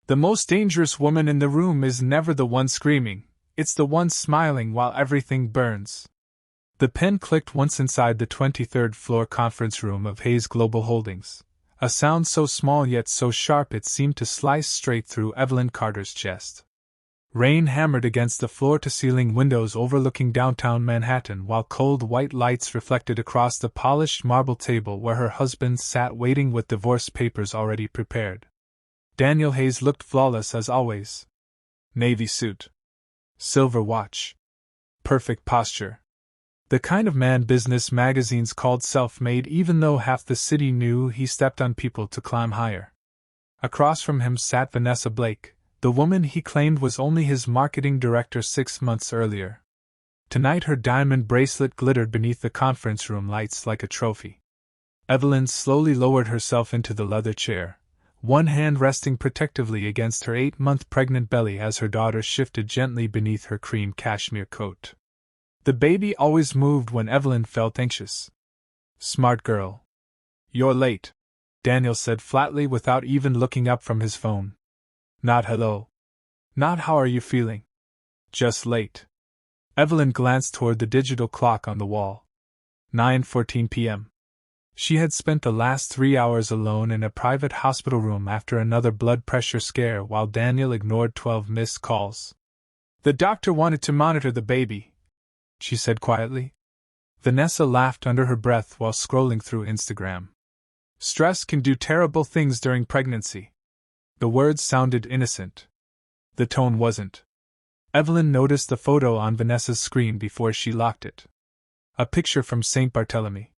The most dangerous woman in the room is never the one screaming, it's the one smiling while everything burns. The pen clicked once inside the 23rd floor conference room of Hayes Global Holdings, a sound so small yet so sharp it seemed to slice straight through Evelyn Carter's chest. Rain hammered against the floor-to-ceiling windows overlooking downtown Manhattan while cold white lights reflected across the polished marble table where her husband sat waiting with divorce papers already prepared. Daniel Hayes looked flawless as always. Navy suit. Silver watch. Perfect posture. The kind of man business magazines called self-made, even though half the city knew he stepped on people to climb higher. Across from him sat Vanessa Blake, the woman he claimed was only his marketing director 6 months earlier. Tonight her diamond bracelet glittered beneath the conference room lights like a trophy. Evelyn slowly lowered herself into the leather chair, one hand resting protectively against her 8-month pregnant belly as her daughter shifted gently beneath her cream cashmere coat. The baby always moved when Evelyn felt anxious. Smart girl. You're late, Daniel said flatly without even looking up from his phone. Not hello. Not how are you feeling. Just late. Evelyn glanced toward the digital clock on the wall. 9:14 p.m. She had spent the last 3 hours alone in a private hospital room after another blood pressure scare while Daniel ignored 12 missed calls. The doctor wanted to monitor the baby, she said quietly. Vanessa laughed under her breath while scrolling through Instagram. Stress can do terrible things during pregnancy. The words sounded innocent. The tone wasn't. Evelyn noticed the photo on Vanessa's screen before she locked it. A picture from St. Barthélemy.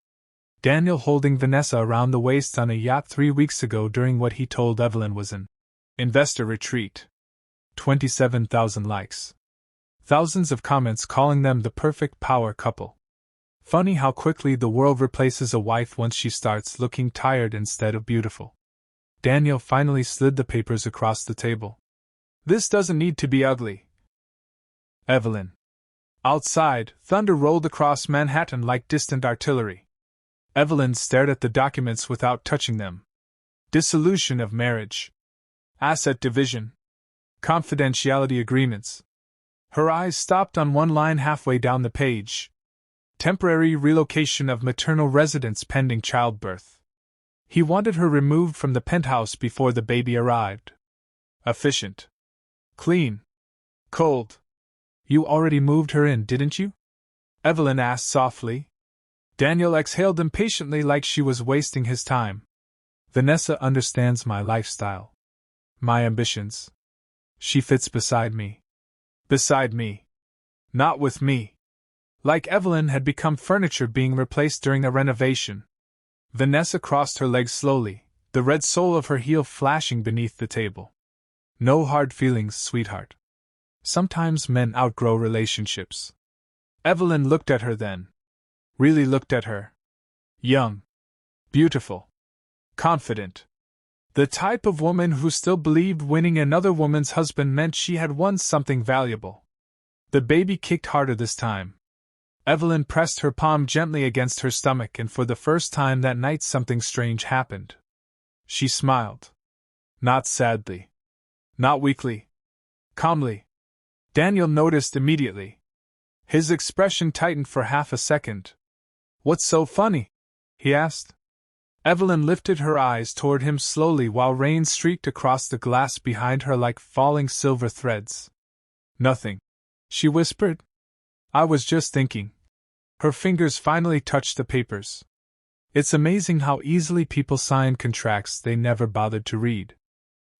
Daniel holding Vanessa around the waist on a yacht 3 weeks ago during what he told Evelyn was an investor retreat. 27,000 likes. Thousands of comments calling them the perfect power couple. Funny how quickly the world replaces a wife once she starts looking tired instead of beautiful. Daniel finally slid the papers across the table. This doesn't need to be ugly. Evelyn. Outside, thunder rolled across Manhattan like distant artillery. Evelyn stared at the documents without touching them. Dissolution of marriage. Asset division. Confidentiality agreements. Her eyes stopped on one line halfway down the page. Temporary relocation of maternal residence pending childbirth. He wanted her removed from the penthouse before the baby arrived. Efficient. Clean. Cold. You already moved her in, didn't you? Evelyn asked softly. Daniel exhaled impatiently like she was wasting his time. Vanessa understands my lifestyle. My ambitions. She fits beside me. Beside me. Not with me. Like Evelyn had become furniture being replaced during a renovation. Vanessa crossed her legs slowly, the red sole of her heel flashing beneath the table. No hard feelings, sweetheart. Sometimes men outgrow relationships. Evelyn looked at her then. Really looked at her. Young. Beautiful. Confident. The type of woman who still believed winning another woman's husband meant she had won something valuable. The baby kicked harder this time. Evelyn pressed her palm gently against her stomach, and for the first time that night something strange happened. She smiled. Not sadly. Not weakly. Calmly. Daniel noticed immediately. His expression tightened for half a second. What's so funny? He asked. Evelyn lifted her eyes toward him slowly while rain streaked across the glass behind her like falling silver threads. Nothing, she whispered. I was just thinking. Her fingers finally touched the papers. It's amazing how easily people sign contracts they never bothered to read.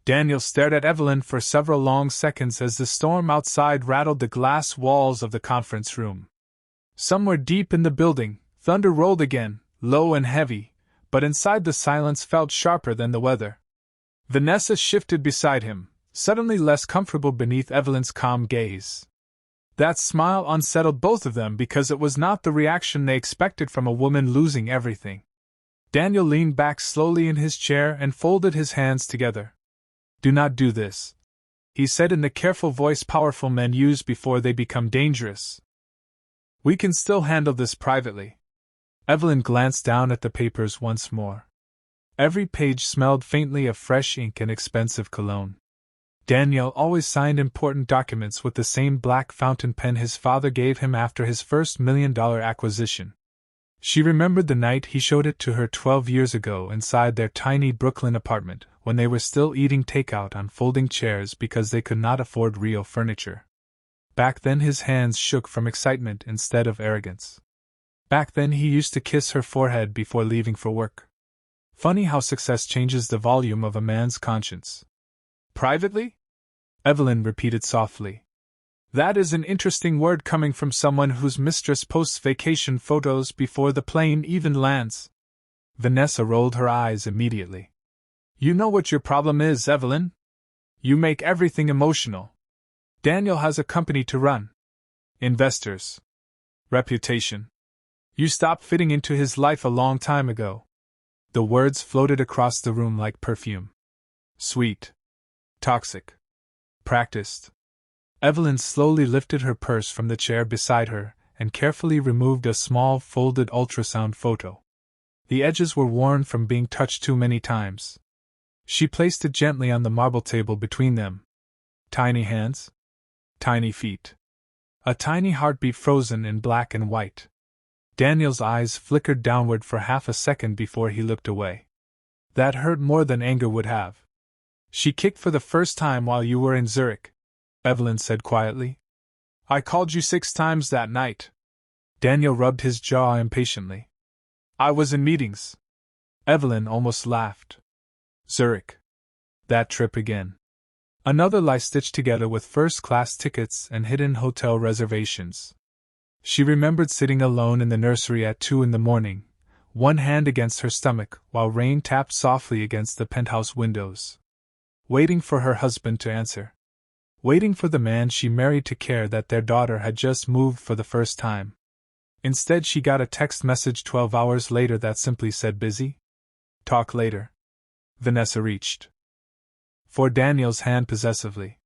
Daniel stared at Evelyn for several long seconds as the storm outside rattled the glass walls of the conference room. Somewhere deep in the building, thunder rolled again, low and heavy, but inside the silence felt sharper than the weather. Vanessa shifted beside him, suddenly less comfortable beneath Evelyn's calm gaze. That smile unsettled both of them because it was not the reaction they expected from a woman losing everything. Daniel leaned back slowly in his chair and folded his hands together. Do not do this, he said in the careful voice powerful men use before they become dangerous. We can still handle this privately. Evelyn glanced down at the papers once more. Every page smelled faintly of fresh ink and expensive cologne. Daniel always signed important documents with the same black fountain pen his father gave him after his first $1 million acquisition. She remembered the night he showed it to her 12 years ago inside their tiny Brooklyn apartment, when they were still eating takeout on folding chairs because they could not afford real furniture. Back then his hands shook from excitement instead of arrogance. Back then he used to kiss her forehead before leaving for work. Funny how success changes the volume of a man's conscience. Privately? Evelyn repeated softly. That is an interesting word coming from someone whose mistress posts vacation photos before the plane even lands. Vanessa rolled her eyes immediately. You know what your problem is, Evelyn? You make everything emotional. Daniel has a company to run. Investors. Reputation. You stopped fitting into his life a long time ago. The words floated across the room like perfume. Sweet. Toxic. Practiced. Evelyn slowly lifted her purse from the chair beside her and carefully removed a small folded ultrasound photo. The edges were worn from being touched too many times. She placed it gently on the marble table between them. Tiny hands. Tiny feet. A tiny heartbeat frozen in black and white. Daniel's eyes flickered downward for half a second before he looked away. That hurt more than anger would have. She kicked for the first time while you were in Zurich, Evelyn said quietly. I called you 6 times that night. Daniel rubbed his jaw impatiently. I was in meetings. Evelyn almost laughed. Zurich. That trip again. Another lie stitched together with first-class tickets and hidden hotel reservations. She remembered sitting alone in the nursery at 2 a.m, one hand against her stomach while rain tapped softly against the penthouse windows. Waiting for her husband to answer. Waiting for the man she married to care that their daughter had just moved for the first time. Instead, she got a text message 12 hours later that simply said busy. Talk later. Vanessa reached for Daniel's hand possessively.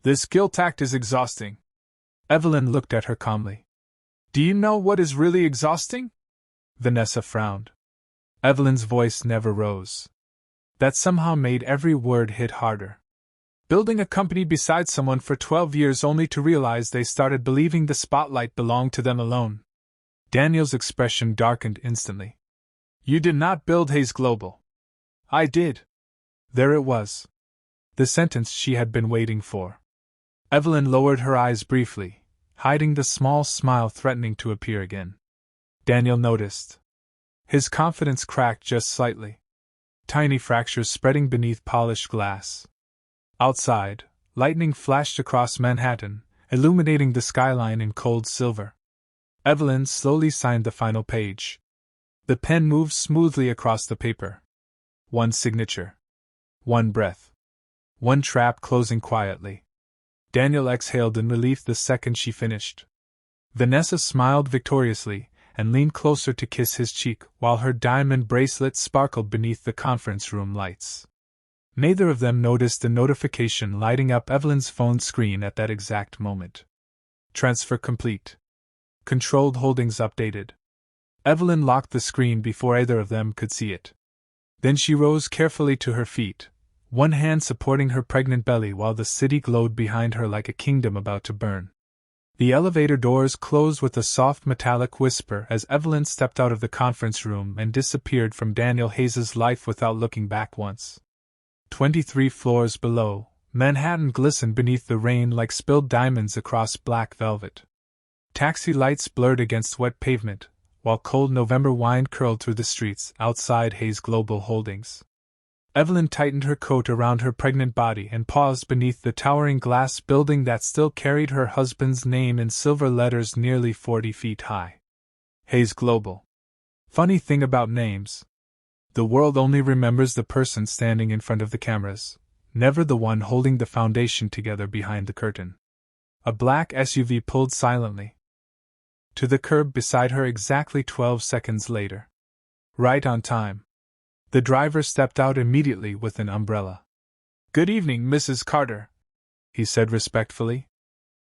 This guilt act is exhausting. Evelyn looked at her calmly. Do you know what is really exhausting? Vanessa frowned. Evelyn's voice never rose. That somehow made every word hit harder. Building a company beside someone for 12 years only to realize they started believing the spotlight belonged to them alone. Daniel's expression darkened instantly. You did not build Hayes Global. I did. There it was. The sentence she had been waiting for. Evelyn lowered her eyes briefly, hiding the small smile threatening to appear again. Daniel noticed. His confidence cracked just slightly. Tiny fractures spreading beneath polished glass. Outside, lightning flashed across Manhattan, illuminating the skyline in cold silver. Evelyn slowly signed the final page. The pen moved smoothly across the paper. One signature. One breath. One trap closing quietly. Daniel exhaled in relief the second she finished. Vanessa smiled victoriously and leaned closer to kiss his cheek while her diamond bracelet sparkled beneath the conference room lights. Neither of them noticed the notification lighting up Evelyn's phone screen at that exact moment. Transfer complete. Controlled holdings updated. Evelyn locked the screen before either of them could see it. Then she rose carefully to her feet, one hand supporting her pregnant belly while the city glowed behind her like a kingdom about to burn. The elevator doors closed with a soft metallic whisper as Evelyn stepped out of the conference room and disappeared from Daniel Hayes's life without looking back once. 23 floors below, Manhattan glistened beneath the rain like spilled diamonds across black velvet. Taxi lights blurred against wet pavement, while cold November wind curled through the streets outside Hayes Global Holdings. Evelyn tightened her coat around her pregnant body and paused beneath the towering glass building that still carried her husband's name in silver letters nearly 40 feet high. Hayes Global. Funny thing about names. The world only remembers the person standing in front of the cameras, never the one holding the foundation together behind the curtain. A black SUV pulled silently to the curb beside her exactly 12 seconds later. Right on time. The driver stepped out immediately with an umbrella. Good evening, Mrs. Carter, he said respectfully.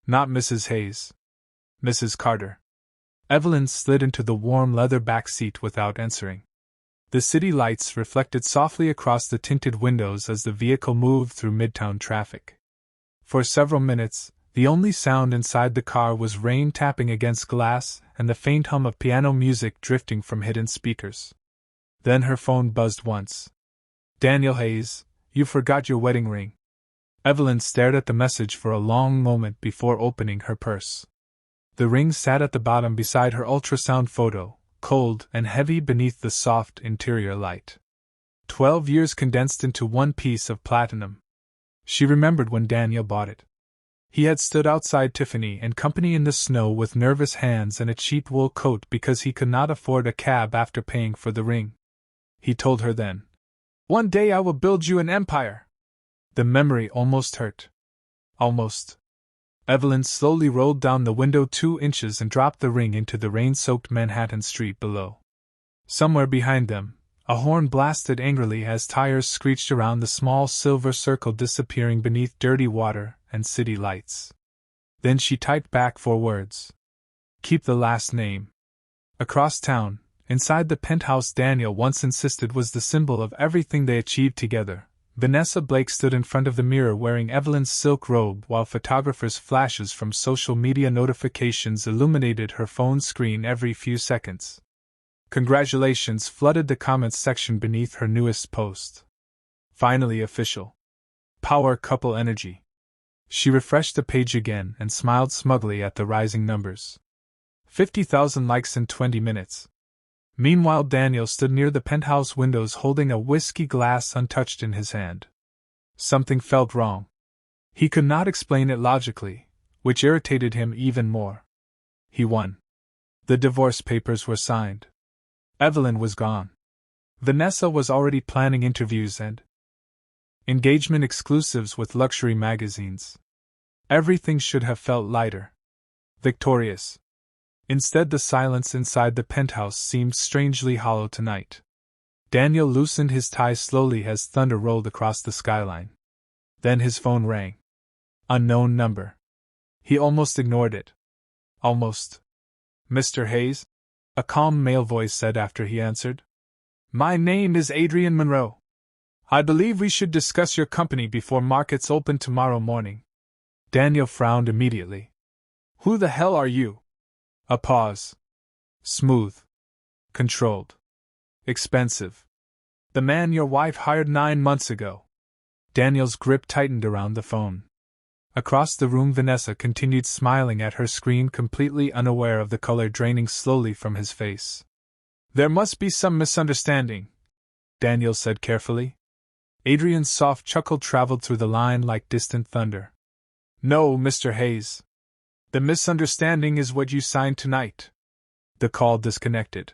Not Mrs. Hayes. Mrs. Carter. Evelyn slid into the warm leather back seat without answering. The city lights reflected softly across the tinted windows as the vehicle moved through midtown traffic. For several minutes, the only sound inside the car was rain tapping against glass and the faint hum of piano music drifting from hidden speakers. Then her phone buzzed once. Daniel Hayes, you forgot your wedding ring. Evelyn stared at the message for a long moment before opening her purse. The ring sat at the bottom beside her ultrasound photo, cold and heavy beneath the soft interior light. 12 years condensed into one piece of platinum. She remembered when Daniel bought it. He had stood outside Tiffany and Company in the snow with nervous hands and a cheap wool coat because he could not afford a cab after paying for the ring. He told her then, "One day I will build you an empire." The memory almost hurt. Almost. Evelyn slowly rolled down the window 2 inches and dropped the ring into the rain-soaked Manhattan street below. Somewhere behind them, a horn blasted angrily as tires screeched around the small silver circle disappearing beneath dirty water and city lights. Then she typed back 4 words. Keep the last name. Across town, inside the penthouse Daniel once insisted was the symbol of everything they achieved together, Vanessa Blake stood in front of the mirror wearing Evelyn's silk robe while photographers' flashes from social media notifications illuminated her phone screen every few seconds. Congratulations flooded the comments section beneath her newest post. Finally official. Power couple energy. She refreshed the page again and smiled smugly at the rising numbers. 50,000 likes in 20 minutes. Meanwhile, Daniel stood near the penthouse windows holding a whiskey glass untouched in his hand. Something felt wrong. He could not explain it logically, which irritated him even more. He won. The divorce papers were signed. Evelyn was gone. Vanessa was already planning interviews and engagement exclusives with luxury magazines. Everything should have felt lighter. Victorious. Instead, the silence inside the penthouse seemed strangely hollow tonight. Daniel loosened his tie slowly as thunder rolled across the skyline. Then his phone rang. Unknown number. He almost ignored it. Almost. Mr. Hayes? A calm male voice said after he answered. My name is Adrian Monroe. I believe we should discuss your company before markets open tomorrow morning. Daniel frowned immediately. Who the hell are you? A pause. Smooth. Controlled. Expensive. The man your wife hired 9 months ago. Daniel's grip tightened around the phone. Across the room, Vanessa continued smiling at her screen, completely unaware of the color draining slowly from his face. There must be some misunderstanding, Daniel said carefully. Adrian's soft chuckle traveled through the line like distant thunder. No, Mr. Hayes. The misunderstanding is what you signed tonight. The call disconnected.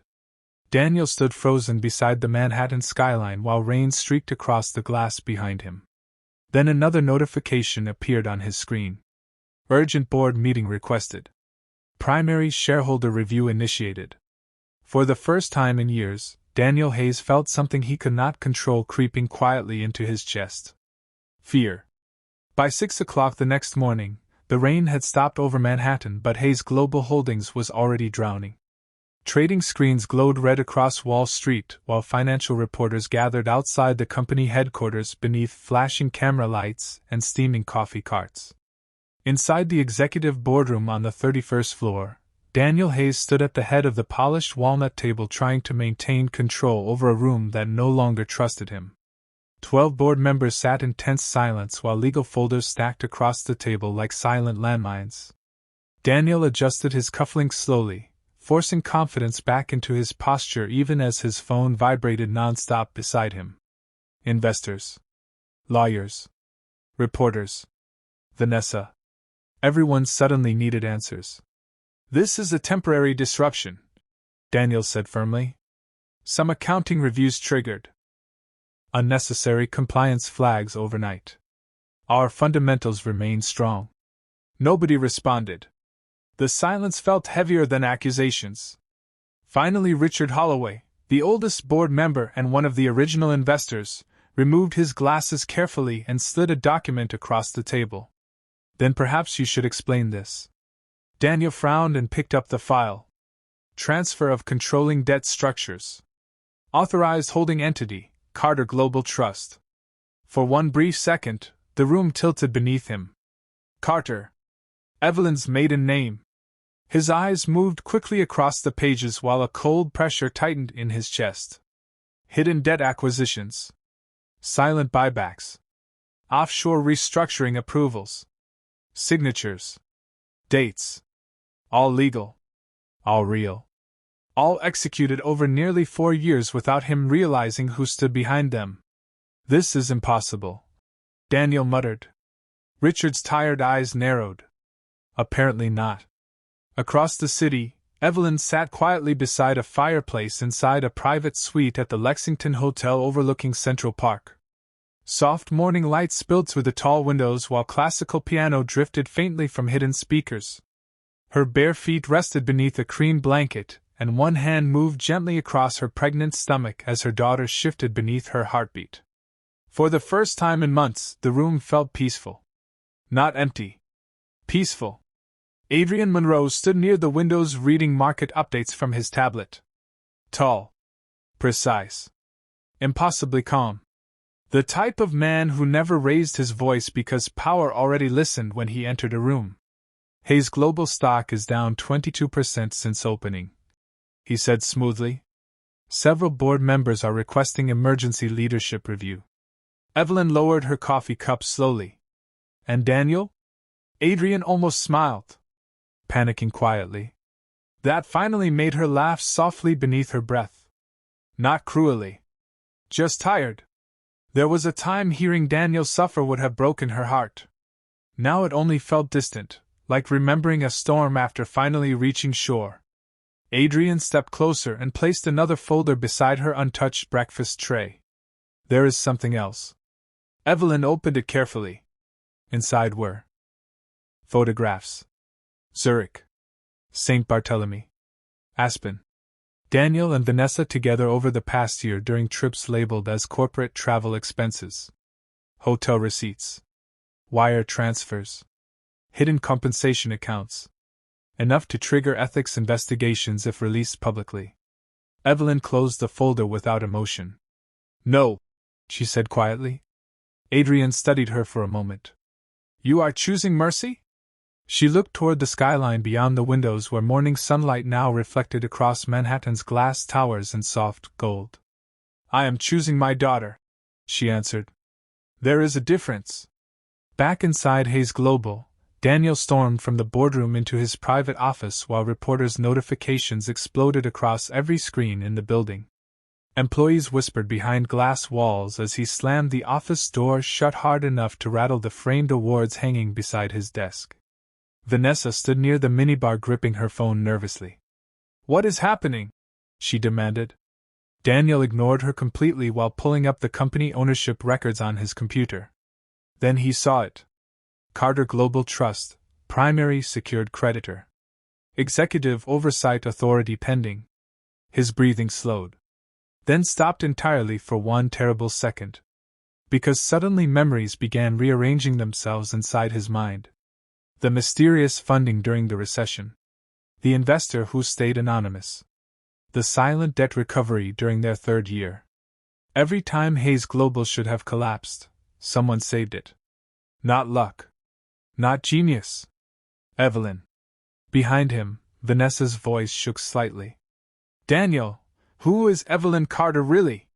Daniel stood frozen beside the Manhattan skyline while rain streaked across the glass behind him. Then another notification appeared on his screen. Urgent board meeting requested. Primary shareholder review initiated. For the first time in years, Daniel Hayes felt something he could not control creeping quietly into his chest. Fear. By 6 o'clock the next morning, the rain had stopped over Manhattan, but Hayes Global Holdings was already drowning. Trading screens glowed red across Wall Street while financial reporters gathered outside the company headquarters beneath flashing camera lights and steaming coffee carts. Inside the executive boardroom on the 31st floor, Daniel Hayes stood at the head of the polished walnut table trying to maintain control over a room that no longer trusted him. 12 board members sat in tense silence while legal folders stacked across the table like silent landmines. Daniel adjusted his cufflinks slowly, forcing confidence back into his posture even as his phone vibrated nonstop beside him. Investors. Lawyers. Reporters. Vanessa. Everyone suddenly needed answers. This is a temporary disruption, Daniel said firmly. Some accounting reviews triggered. Unnecessary compliance flags overnight. Our fundamentals remain strong. Nobody responded. The silence felt heavier than accusations. Finally, Richard Holloway, the oldest board member and one of the original investors, removed his glasses carefully and slid a document across the table. Then perhaps you should explain this. Daniel frowned and picked up the file. Transfer of controlling debt structures. Authorized holding entity, Carter Global Trust. For one brief second, the room tilted beneath him. Carter. Evelyn's maiden name. His eyes moved quickly across the pages while a cold pressure tightened in his chest. Hidden debt acquisitions. Silent buybacks. Offshore restructuring approvals. Signatures. Dates. All legal. All real. All executed over nearly 4 years without him realizing who stood behind them. This is impossible, Daniel muttered. Richard's tired eyes narrowed. Apparently not. Across the city, Evelyn sat quietly beside a fireplace inside a private suite at the Lexington Hotel overlooking Central Park. Soft morning light spilled through the tall windows while classical piano drifted faintly from hidden speakers. Her bare feet rested beneath a cream blanket, and one hand moved gently across her pregnant stomach as her daughter shifted beneath her heartbeat. For the first time in months, the room felt peaceful. Not empty. Peaceful. Adrian Monroe stood near the windows reading market updates from his tablet. Tall. Precise. Impossibly calm. The type of man who never raised his voice because power already listened when he entered a room. Hayes Global stock is down 22% since opening, he said smoothly. Several board members are requesting emergency leadership review. Evelyn lowered her coffee cup slowly. And Daniel? Adrian almost smiled, panicking quietly. That finally made her laugh softly beneath her breath. Not cruelly. Just tired. There was a time hearing Daniel suffer would have broken her heart. Now it only felt distant, like remembering a storm after finally reaching shore. Adrian stepped closer and placed another folder beside her untouched breakfast tray. There is something else. Evelyn opened it carefully. Inside were photographs. Zurich. St. Barthélemy. Aspen. Daniel and Vanessa together over the past year during trips labeled as corporate travel expenses. Hotel receipts. Wire transfers. Hidden compensation accounts. Enough to trigger ethics investigations if released publicly. Evelyn closed the folder without emotion. No, she said quietly. Adrian studied her for a moment. You are choosing mercy? She looked toward the skyline beyond the windows where morning sunlight now reflected across Manhattan's glass towers in soft gold. I am choosing my daughter, she answered. There is a difference. Back inside Hayes Global, Daniel stormed from the boardroom into his private office while reporters' notifications exploded across every screen in the building. Employees whispered behind glass walls as he slammed the office door shut hard enough to rattle the framed awards hanging beside his desk. Vanessa stood near the minibar gripping her phone nervously. What is happening? She demanded. Daniel ignored her completely while pulling up the company ownership records on his computer. Then he saw it. Carter Global Trust, primary secured creditor. Executive oversight authority pending. His breathing slowed. Then stopped entirely for one terrible second. Because suddenly memories began rearranging themselves inside his mind. The mysterious funding during the recession. The investor who stayed anonymous. The silent debt recovery during their 3rd year. Every time Hayes Global should have collapsed, someone saved it. Not luck. Not genius. Evelyn. Behind him, Vanessa's voice shook slightly. Daniel, who is Evelyn Carter really?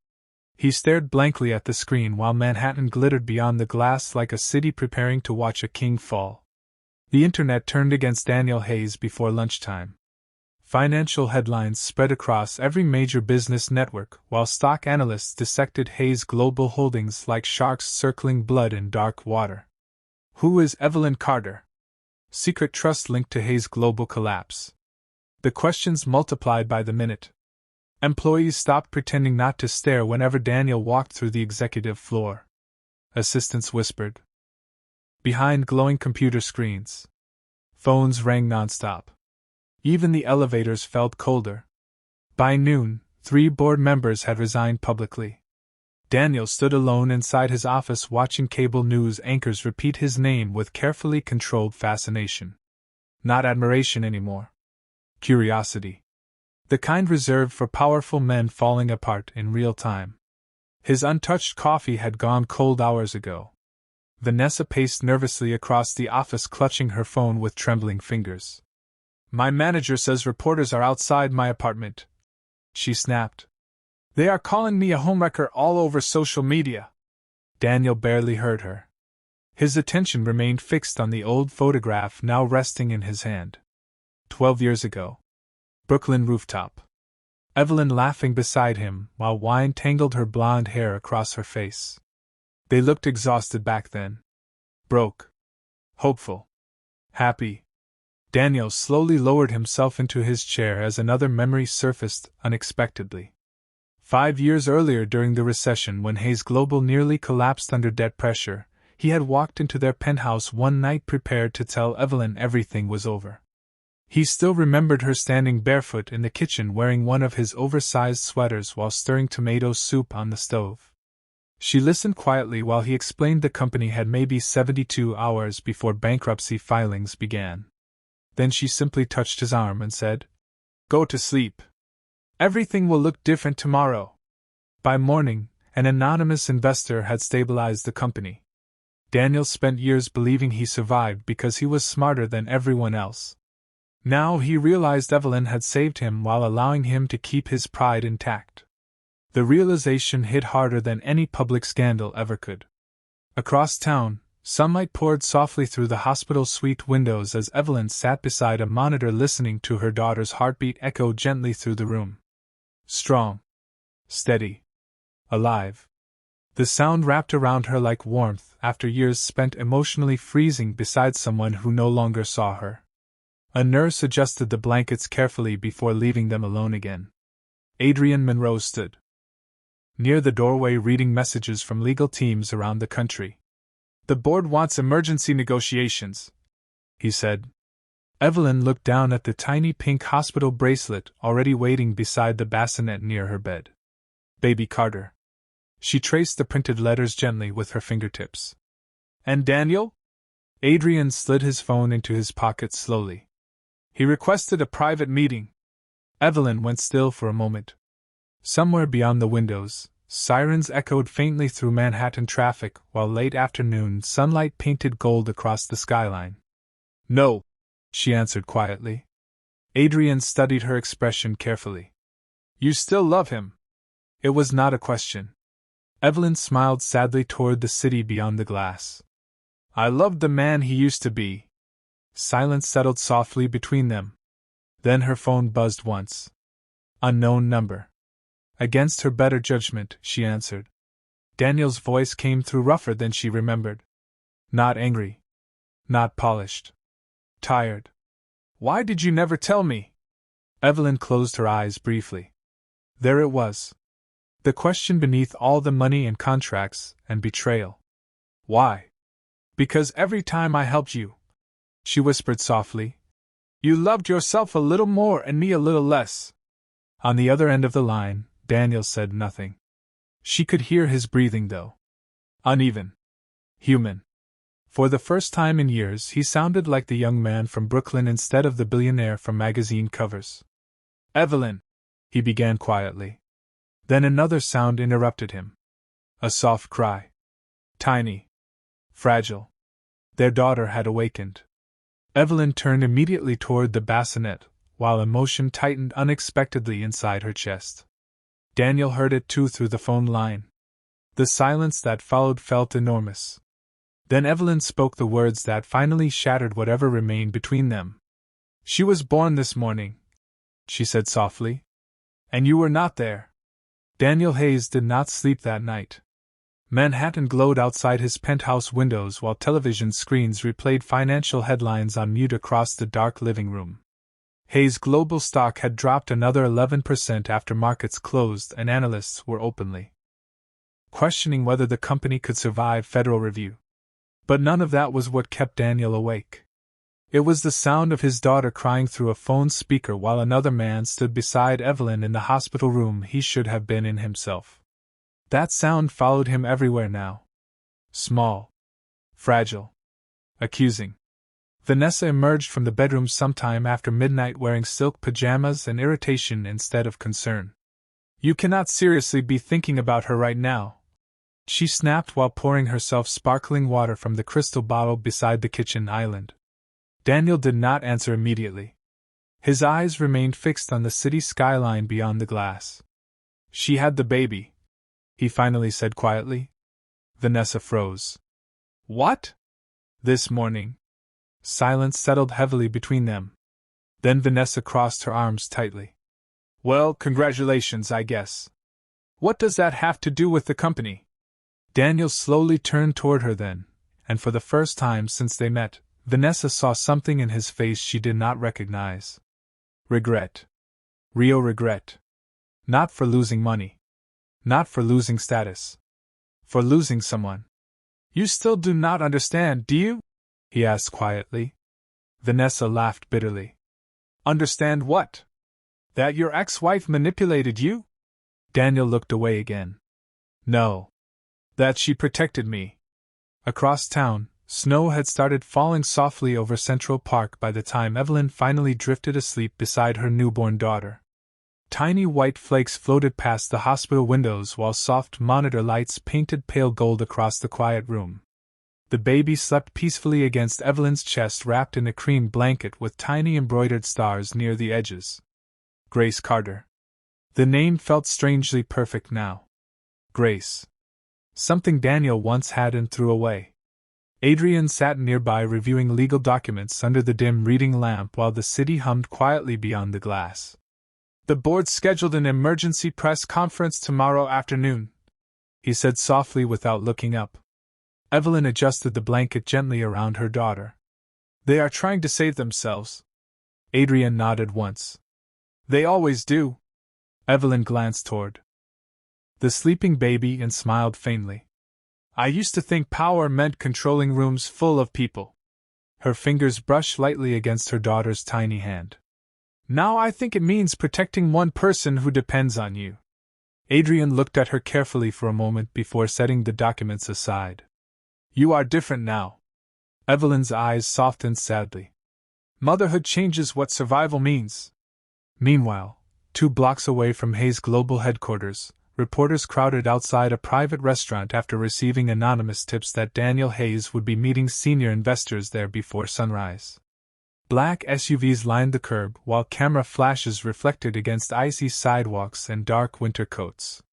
He stared blankly at the screen while Manhattan glittered beyond the glass like a city preparing to watch a king fall. The internet turned against Daniel Hayes before lunchtime. Financial headlines spread across every major business network while stock analysts dissected Hayes Global Holdings like sharks circling blood in dark water. Who is Evelyn Carter? Secret trust linked to Hayes Global collapse. The questions multiplied by the minute. Employees stopped pretending not to stare whenever Daniel walked through the executive floor. Assistants whispered. Behind glowing computer screens. Phones rang nonstop. Even the elevators felt colder. By noon, 3 board members had resigned publicly. Daniel stood alone inside his office watching cable news anchors repeat his name with carefully controlled fascination. Not admiration anymore. Curiosity. The kind reserved for powerful men falling apart in real time. His untouched coffee had gone cold hours ago. Vanessa paced nervously across the office, clutching her phone with trembling fingers. My manager says reporters are outside my apartment, she snapped. They are calling me a homewrecker all over social media. Daniel barely heard her. His attention remained fixed on the old photograph now resting in his hand. 12 years ago. Brooklyn rooftop. Evelyn laughing beside him, while wine tangled her blonde hair across her face. They looked exhausted back then. Broke. Hopeful. Happy. Daniel slowly lowered himself into his chair as another memory surfaced unexpectedly. 5 years earlier, during the recession, when Hayes Global nearly collapsed under debt pressure, he had walked into their penthouse one night prepared to tell Evelyn everything was over. He still remembered her standing barefoot in the kitchen wearing one of his oversized sweaters while stirring tomato soup on the stove. She listened quietly while he explained the company had maybe 72 hours before bankruptcy filings began. Then she simply touched his arm and said, "Go to sleep. Everything will look different tomorrow." By morning, an anonymous investor had stabilized the company. Daniel spent years believing he survived because he was smarter than everyone else. Now he realized Evelyn had saved him while allowing him to keep his pride intact. The realization hit harder than any public scandal ever could. Across town, sunlight poured softly through the hospital suite windows as Evelyn sat beside a monitor listening to her daughter's heartbeat echo gently through the room. Strong. Steady. Alive. The sound wrapped around her like warmth after years spent emotionally freezing beside someone who no longer saw her. A nurse adjusted the blankets carefully before leaving them alone again. Adrian Monroe stood near the doorway reading messages from legal teams around the country. The board wants emergency negotiations, he said. Evelyn looked down at the tiny pink hospital bracelet already waiting beside the bassinet near her bed. Baby Carter. She traced the printed letters gently with her fingertips. And Daniel? Adrian slid his phone into his pocket slowly. He requested a private meeting. Evelyn went still for a moment. Somewhere beyond the windows, sirens echoed faintly through Manhattan traffic while late afternoon sunlight painted gold across the skyline. No, she answered quietly. Adrian studied her expression carefully. You still love him? It was not a question. Evelyn smiled sadly toward the city beyond the glass. I loved the man he used to be. Silence settled softly between them. Then her phone buzzed once. Unknown number. Against her better judgment, she answered. Daniel's voice came through rougher than she remembered. Not angry. Not polished. Tired. Why did you never tell me? Evelyn closed her eyes briefly. There it was. The question beneath all the money and contracts and betrayal. Why? Because every time I helped you, she whispered softly, you loved yourself a little more and me a little less. On the other end of the line, Daniel said nothing. She could hear his breathing though. Uneven. Human. For the first time in years he sounded like the young man from Brooklyn instead of the billionaire from magazine covers. Evelyn, he began quietly. Then another sound interrupted him. A soft cry. Tiny. Fragile. Their daughter had awakened. Evelyn turned immediately toward the bassinet, while emotion tightened unexpectedly inside her chest. Daniel heard it too through the phone line. The silence that followed felt enormous. Then Evelyn spoke the words that finally shattered whatever remained between them. She was born this morning, she said softly. And you were not there. Daniel Hayes did not sleep that night. Manhattan glowed outside his penthouse windows while television screens replayed financial headlines on mute across the dark living room. Hayes Global stock had dropped another 11% after markets closed, and analysts were openly questioning whether the company could survive federal review. But none of that was what kept Daniel awake. It was the sound of his daughter crying through a phone speaker while another man stood beside Evelyn in the hospital room he should have been in himself. That sound followed him everywhere now. Small. Fragile. Accusing. Vanessa emerged from the bedroom sometime after midnight wearing silk pajamas and irritation instead of concern. You cannot seriously be thinking about her right now, she snapped while pouring herself sparkling water from the crystal bottle beside the kitchen island. Daniel did not answer immediately. His eyes remained fixed on the city skyline beyond the glass. She had the baby, he finally said quietly. Vanessa froze. What? This morning. Silence settled heavily between them. Then Vanessa crossed her arms tightly. Well, congratulations, I guess. What does that have to do with the company? Daniel slowly turned toward her then, and for the first time since they met, Vanessa saw something in his face she did not recognize. Regret. Real regret. Not for losing money. Not for losing status. For losing someone. You still do not understand, do you? He asked quietly. Vanessa laughed bitterly. Understand what? That your ex-wife manipulated you? Daniel looked away again. No. That she protected me. Across town, snow had started falling softly over Central Park by the time Evelyn finally drifted asleep beside her newborn daughter. Tiny white flakes floated past the hospital windows while soft monitor lights painted pale gold across the quiet room. The baby slept peacefully against Evelyn's chest, wrapped in a cream blanket with tiny embroidered stars near the edges. Grace Carter. The name felt strangely perfect now. Grace. Something Daniel once had and threw away. Adrian sat nearby reviewing legal documents under the dim reading lamp while the city hummed quietly beyond the glass. The board scheduled an emergency press conference tomorrow afternoon, he said softly without looking up. Evelyn adjusted the blanket gently around her daughter. They are trying to save themselves. Adrian nodded once. They always do. Evelyn glanced toward the sleeping baby and smiled faintly. I used to think power meant controlling rooms full of people. Her fingers brushed lightly against her daughter's tiny hand. Now I think it means protecting one person who depends on you. Adrian looked at her carefully for a moment before setting the documents aside. You are different now. Evelyn's eyes softened sadly. Motherhood changes what survival means. Meanwhile, 2 blocks away from Hayes Global headquarters, reporters crowded outside a private restaurant after receiving anonymous tips that Daniel Hayes would be meeting senior investors there before sunrise. Black SUVs lined the curb while camera flashes reflected against icy sidewalks and dark winter coats.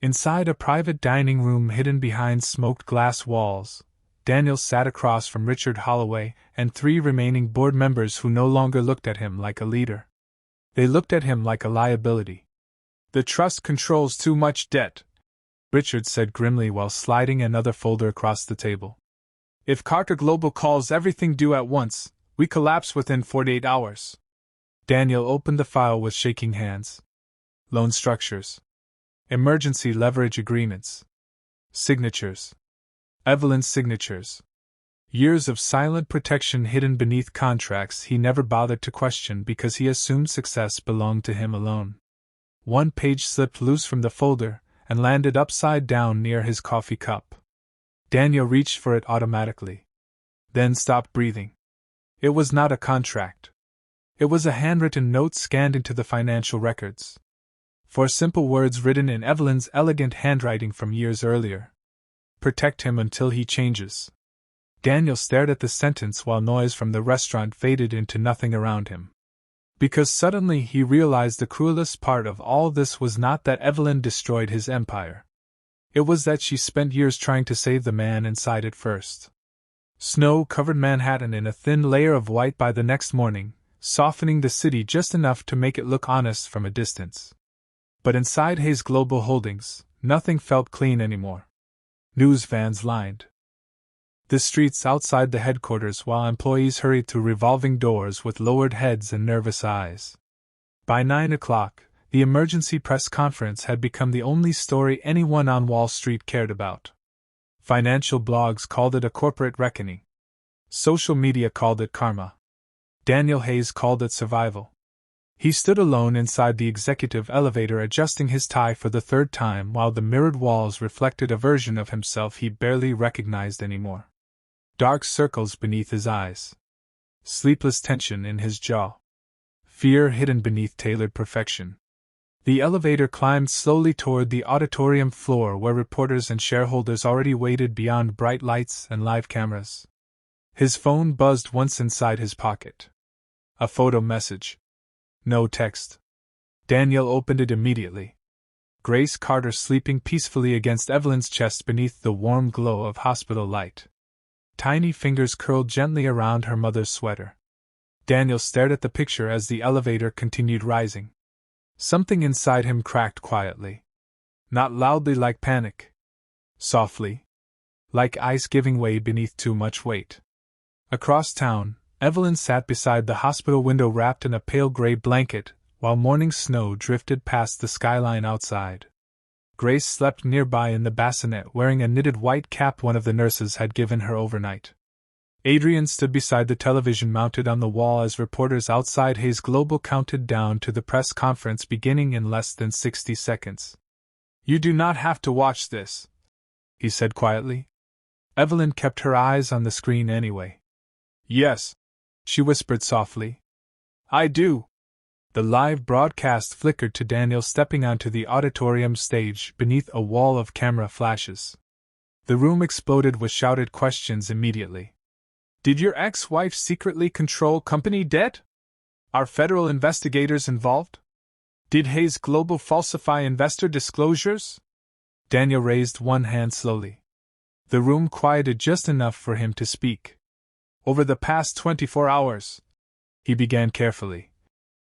Inside a private dining room hidden behind smoked glass walls, Daniel sat across from Richard Holloway and 3 remaining board members who no longer looked at him like a leader. They looked at him like a liability. The trust controls too much debt, Richard said grimly while sliding another folder across the table. If Carter Global calls everything due at once, we collapse within 48 hours. Daniel opened the file with shaking hands. Loan structures. Emergency leverage agreements. Signatures. Evelyn's signatures. Years of silent protection hidden beneath contracts he never bothered to question because he assumed success belonged to him alone. One page slipped loose from the folder and landed upside down near his coffee cup. Daniel reached for it automatically. Then stopped breathing. It was not a contract. It was a handwritten note scanned into the financial records. 4 simple words written in Evelyn's elegant handwriting from years earlier. Protect him until he changes. Daniel stared at the sentence while noise from the restaurant faded into nothing around him. Because suddenly he realized the cruelest part of all this was not that Evelyn destroyed his empire. It was that she spent years trying to save the man inside it first. Snow covered Manhattan in a thin layer of white by the next morning, softening the city just enough to make it look honest from a distance. But inside Hayes Global Holdings, nothing felt clean anymore. News vans lined the streets outside the headquarters while employees hurried through revolving doors with lowered heads and nervous eyes. By 9 o'clock, the emergency press conference had become the only story anyone on Wall Street cared about. Financial blogs called it a corporate reckoning. Social media called it karma. Daniel Hayes called it survival. He stood alone inside the executive elevator adjusting his tie for the 3rd time while the mirrored walls reflected a version of himself he barely recognized anymore. Dark circles beneath his eyes. Sleepless tension in his jaw. Fear hidden beneath tailored perfection. The elevator climbed slowly toward the auditorium floor where reporters and shareholders already waited beyond bright lights and live cameras. His phone buzzed once inside his pocket. A photo message. No text. Daniel opened it immediately. Grace Carter sleeping peacefully against Evelyn's chest beneath the warm glow of hospital light. Tiny fingers curled gently around her mother's sweater. Daniel stared at the picture as the elevator continued rising. Something inside him cracked quietly. Not loudly like panic. Softly. Like ice giving way beneath too much weight. Across town, Evelyn sat beside the hospital window wrapped in a pale gray blanket, while morning snow drifted past the skyline outside. Grace slept nearby in the bassinet wearing a knitted white cap one of the nurses had given her overnight. Adrian stood beside the television mounted on the wall as reporters outside Hayes Global counted down to the press conference beginning in less than 60 seconds. "You do not have to watch this," he said quietly. Evelyn kept her eyes on the screen anyway. "Yes," she whispered softly. "I do." The live broadcast flickered to Daniel stepping onto the auditorium stage beneath a wall of camera flashes. The room exploded with shouted questions immediately. "Did your ex-wife secretly control company debt? Are federal investigators involved? Did Hayes Global falsify investor disclosures?" Daniel raised one hand slowly. The room quieted just enough for him to speak. "Over the past 24 hours," he began carefully,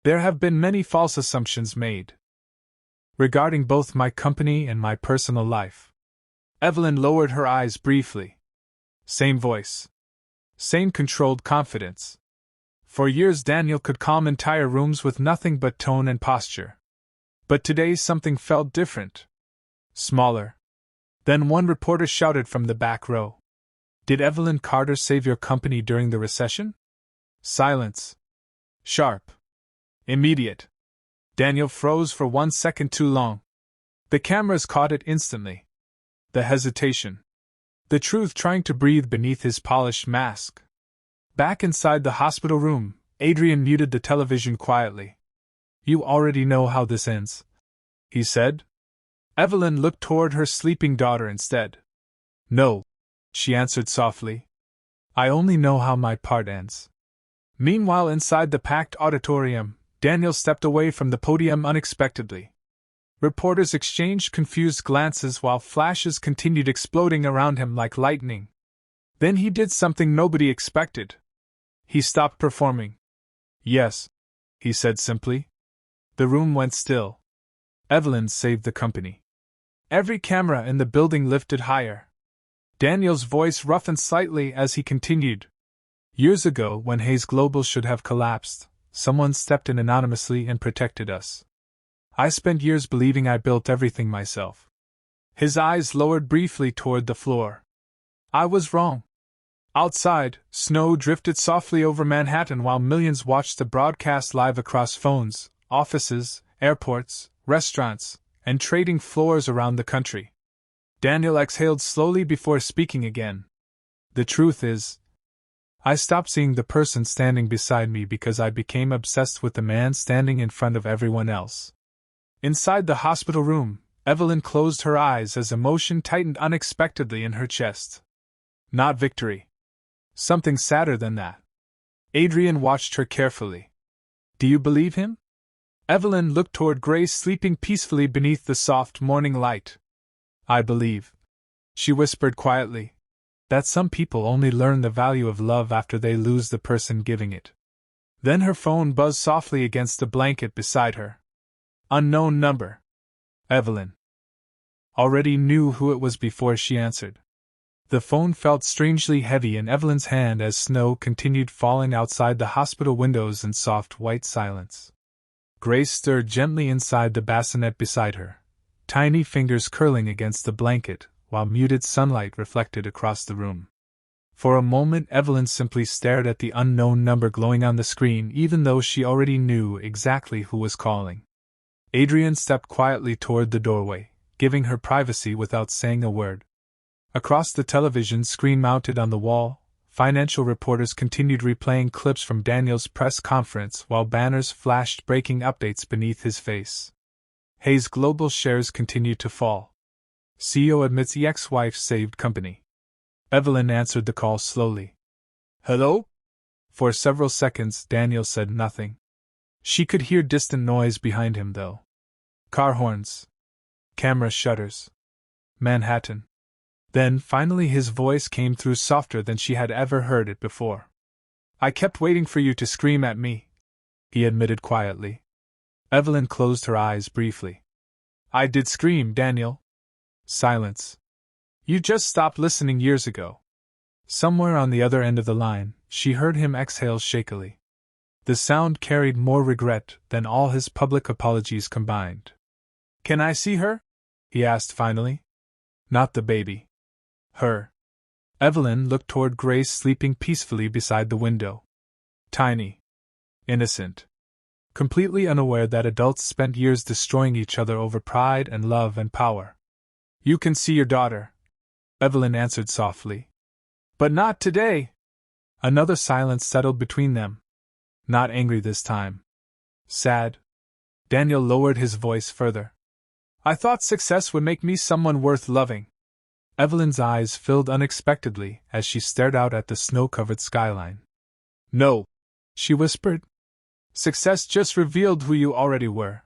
"there have been many false assumptions made regarding both my company and my personal life." Evelyn lowered her eyes briefly. Same voice. Same controlled confidence. For years Daniel could calm entire rooms with nothing but tone and posture. But today something felt different. Smaller. Then one reporter shouted from the back row. "Did Evelyn Carter save your company during the recession?" Silence. Sharp. Immediate. Daniel froze for 1 second too long. The cameras caught it instantly. The hesitation. The truth trying to breathe beneath his polished mask. Back inside the hospital room, Adrian muted the television quietly. "You already know how this ends," he said. Evelyn looked toward her sleeping daughter instead. "No," she answered softly. "I only know how my part ends." Meanwhile, inside the packed auditorium, Daniel stepped away from the podium unexpectedly. Reporters exchanged confused glances while flashes continued exploding around him like lightning. Then he did something nobody expected. He stopped performing. "Yes," he said simply. The room went still. Evelyn saved the company. Every camera in the building lifted higher. Daniel's voice roughened slightly as he continued. "Years ago, when Hayes Global should have collapsed, someone stepped in anonymously and protected us. I spent years believing I built everything myself." His eyes lowered briefly toward the floor. "I was wrong." Outside, snow drifted softly over Manhattan while millions watched the broadcast live across phones, offices, airports, restaurants, and trading floors around the country. Daniel exhaled slowly before speaking again. "The truth is, I stopped seeing the person standing beside me because I became obsessed with the man standing in front of everyone else." Inside the hospital room, Evelyn closed her eyes as emotion tightened unexpectedly in her chest. Not victory. Something sadder than that. Adrian watched her carefully. "Do you believe him?" Evelyn looked toward Grace sleeping peacefully beneath the soft morning light. "I believe," she whispered quietly, "that some people only learn the value of love after they lose the person giving it." Then her phone buzzed softly against the blanket beside her. Unknown number. Evelyn already knew who it was before she answered. The phone felt strangely heavy in Evelyn's hand as snow continued falling outside the hospital windows in soft white silence. Grace stirred gently inside the bassinet beside her, tiny fingers curling against the blanket, while muted sunlight reflected across the room. For a moment Evelyn simply stared at the unknown number glowing on the screen, even though she already knew exactly who was calling. Adrian stepped quietly toward the doorway, giving her privacy without saying a word. Across the television screen mounted on the wall, financial reporters continued replaying clips from Daniel's press conference while banners flashed breaking updates beneath his face. Hayes Global shares continue to fall. CEO admits ex-wife saved company. Evelyn answered the call slowly. Hello? For several seconds, Daniel said nothing. She could hear distant noise behind him, though. Car horns. Camera shutters. Manhattan. Then, finally, his voice came through softer than she had ever heard it before. I kept waiting for you to scream at me, he admitted quietly. Evelyn closed her eyes briefly. I did scream, Daniel. Silence. You just stopped listening years ago. Somewhere on the other end of the line, she heard him exhale shakily. The sound carried more regret than all his public apologies combined. Can I see her? He asked finally. Not the baby. Her. Evelyn looked toward Grace sleeping peacefully beside the window. Tiny. Innocent. Completely unaware that adults spent years destroying each other over pride and love and power. You can see your daughter, Evelyn answered softly. But not today. Another silence settled between them. Not angry this time. Sad. Daniel lowered his voice further. I thought success would make me someone worth loving. Evelyn's eyes filled unexpectedly as she stared out at the snow-covered skyline. No, she whispered. Success just revealed who you already were.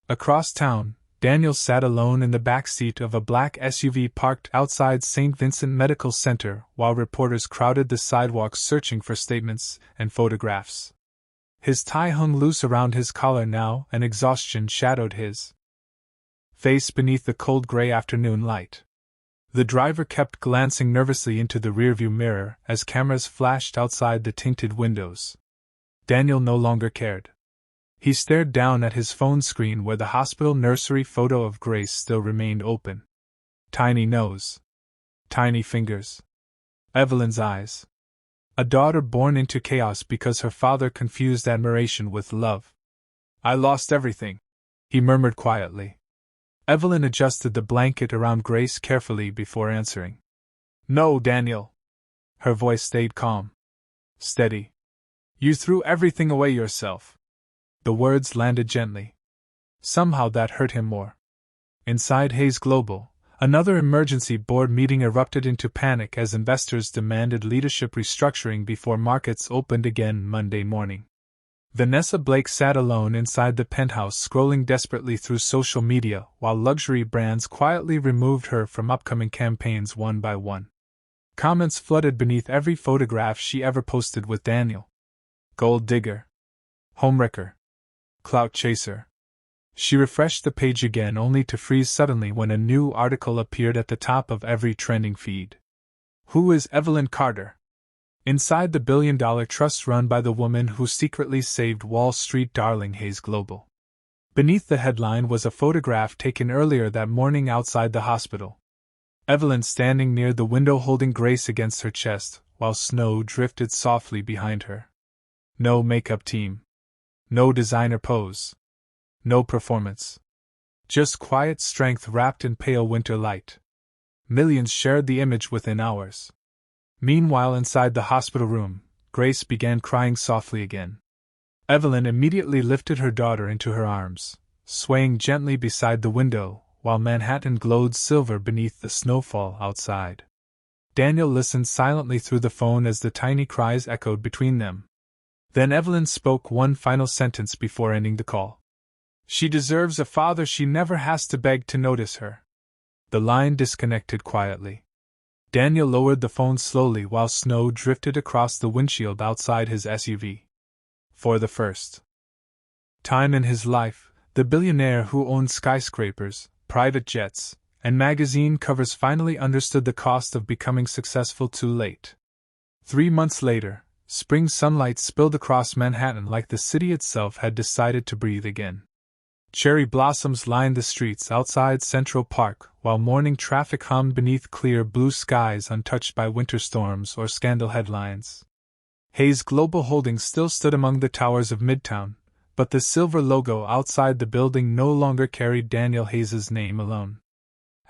Across town, Daniel sat alone in the back seat of a black SUV parked outside St. Vincent Medical Center while reporters crowded the sidewalks searching for statements and photographs. His tie hung loose around his collar now, and exhaustion shadowed his face beneath the cold gray afternoon light. The driver kept glancing nervously into the rearview mirror as cameras flashed outside the tinted windows. Daniel no longer cared. He stared down at his phone screen where the hospital nursery photo of Grace still remained open. Tiny nose. Tiny fingers. Evelyn's eyes. A daughter born into chaos because her father confused admiration with love. I lost everything, he murmured quietly. Evelyn adjusted the blanket around Grace carefully before answering. No, Daniel. Her voice stayed calm. Steady. You threw everything away yourself. The words landed gently. Somehow that hurt him more. Inside Hayes Global, another emergency board meeting erupted into panic as investors demanded leadership restructuring before markets opened again Monday morning. Vanessa Blake sat alone inside the penthouse scrolling desperately through social media while luxury brands quietly removed her from upcoming campaigns one by one. Comments flooded beneath every photograph she ever posted with Daniel. Gold digger. Homewrecker. Clout chaser. She refreshed the page again only to freeze suddenly when a new article appeared at the top of every trending feed. Who is Evelyn Carter? Inside the billion-dollar trust run by the woman who secretly saved Wall Street darling Hayes Global. Beneath the headline was a photograph taken earlier that morning outside the hospital. Evelyn standing near the window holding Grace against her chest, while snow drifted softly behind her. No makeup team. No designer pose. No performance. Just quiet strength wrapped in pale winter light. Millions shared the image within hours. Meanwhile, inside the hospital room, Grace began crying softly again. Evelyn immediately lifted her daughter into her arms, swaying gently beside the window, while Manhattan glowed silver beneath the snowfall outside. Daniel listened silently through the phone as the tiny cries echoed between them. Then Evelyn spoke one final sentence before ending the call. She deserves a father she never has to beg to notice her. The line disconnected quietly. Daniel lowered the phone slowly while snow drifted across the windshield outside his SUV. For the first time in his life, the billionaire who owned skyscrapers, private jets, and magazine covers finally understood the cost of becoming successful too late. 3 months later, spring sunlight spilled across Manhattan like the city itself had decided to breathe again. Cherry blossoms lined the streets outside Central Park, while morning traffic hummed beneath clear blue skies untouched by winter storms or scandal headlines. Hayes Global Holdings still stood among the towers of Midtown, but the silver logo outside the building no longer carried Daniel Hayes's name alone.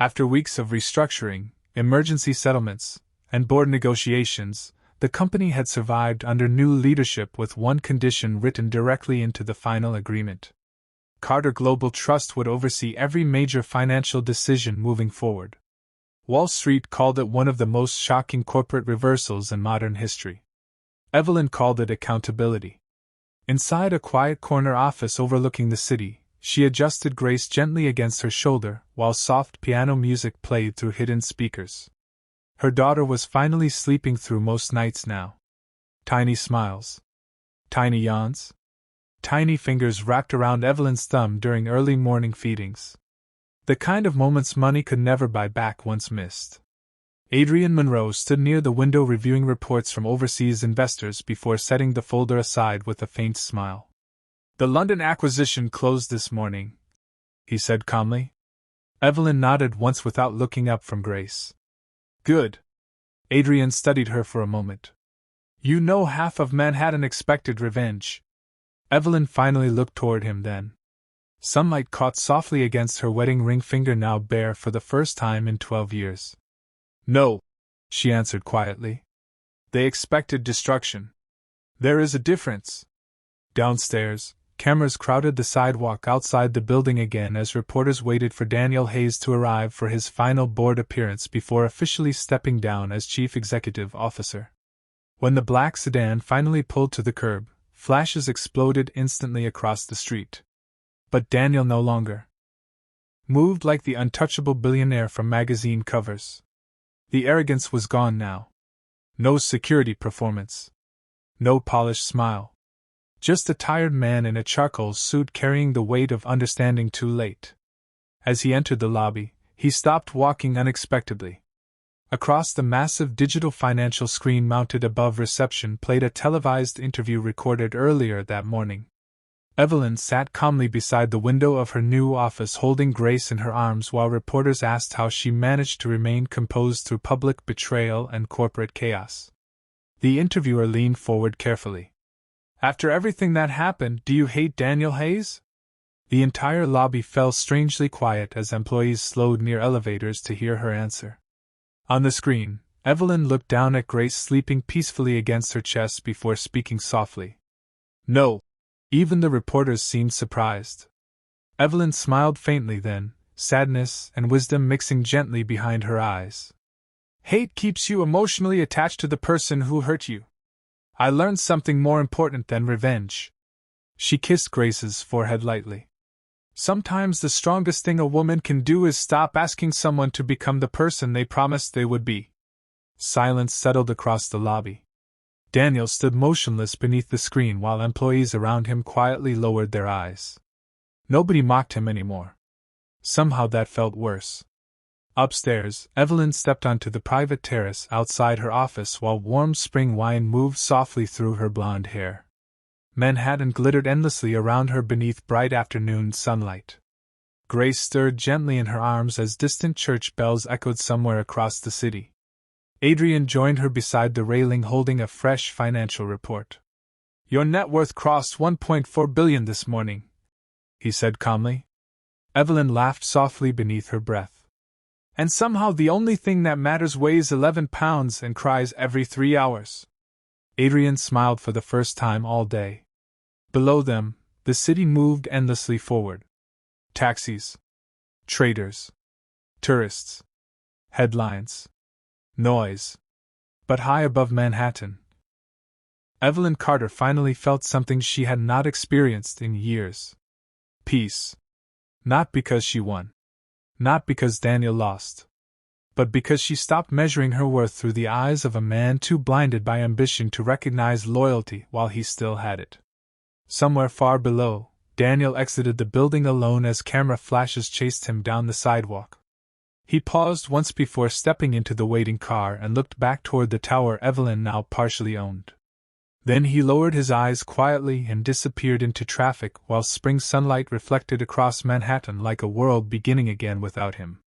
After weeks of restructuring, emergency settlements, and board negotiations, the company had survived under new leadership with one condition written directly into the final agreement. Carter Global Trust would oversee every major financial decision moving forward. Wall Street called it one of the most shocking corporate reversals in modern history. Evelyn called it accountability. Inside a quiet corner office overlooking the city, she adjusted Grace gently against her shoulder while soft piano music played through hidden speakers. Her daughter was finally sleeping through most nights now. Tiny smiles. Tiny yawns. Tiny fingers wrapped around Evelyn's thumb during early morning feedings. The kind of moments money could never buy back once missed. Adrian Monroe stood near the window reviewing reports from overseas investors before setting the folder aside with a faint smile. "The London acquisition closed this morning," he said calmly. Evelyn nodded once without looking up from Grace. "Good." Adrian studied her for a moment. "You know half of Manhattan expected revenge." Evelyn finally looked toward him then. Sunlight caught softly against her wedding ring finger now bare for the first time in 12 years. "No," she answered quietly. "They expected destruction. There is a difference." Downstairs, cameras crowded the sidewalk outside the building again as reporters waited for Daniel Hayes to arrive for his final board appearance before officially stepping down as chief executive officer. When the black sedan finally pulled to the curb, flashes exploded instantly across the street. But Daniel no longer moved like the untouchable billionaire from magazine covers. The arrogance was gone now. No security performance. No polished smile. Just a tired man in a charcoal suit carrying the weight of understanding too late. As he entered the lobby, he stopped walking unexpectedly. Across the massive digital financial screen mounted above reception played a televised interview recorded earlier that morning. Evelyn sat calmly beside the window of her new office holding Grace in her arms while reporters asked how she managed to remain composed through public betrayal and corporate chaos. The interviewer leaned forward carefully. "After everything that happened, do you hate Daniel Hayes?" The entire lobby fell strangely quiet as employees slowed near elevators to hear her answer. On the screen, Evelyn looked down at Grace sleeping peacefully against her chest before speaking softly. "No." Even the reporters seemed surprised. Evelyn smiled faintly then, sadness and wisdom mixing gently behind her eyes. "Hate keeps you emotionally attached to the person who hurt you. I learned something more important than revenge." She kissed Grace's forehead lightly. "Sometimes the strongest thing a woman can do is stop asking someone to become the person they promised they would be." Silence settled across the lobby. Daniel stood motionless beneath the screen while employees around him quietly lowered their eyes. Nobody mocked him anymore. Somehow that felt worse. Upstairs, Evelyn stepped onto the private terrace outside her office while warm spring wine moved softly through her blonde hair. Manhattan glittered endlessly around her beneath bright afternoon sunlight. Grace stirred gently in her arms as distant church bells echoed somewhere across the city. Adrian joined her beside the railing holding a fresh financial report. "Your net worth crossed $1.4 billion this morning," he said calmly. Evelyn laughed softly beneath her breath. "And somehow the only thing that matters weighs 11 pounds and cries every 3 hours." Adrian smiled for the first time all day. Below them, the city moved endlessly forward. Taxis. Traders. Tourists. Headlines. Noise. But high above Manhattan, Evelyn Carter finally felt something she had not experienced in years. Peace. Not because she won. Not because Daniel lost. But because she stopped measuring her worth through the eyes of a man too blinded by ambition to recognize loyalty while he still had it. Somewhere far below, Daniel exited the building alone as camera flashes chased him down the sidewalk. He paused once before stepping into the waiting car and looked back toward the tower Evelyn now partially owned. Then he lowered his eyes quietly and disappeared into traffic while spring sunlight reflected across Manhattan like a world beginning again without him.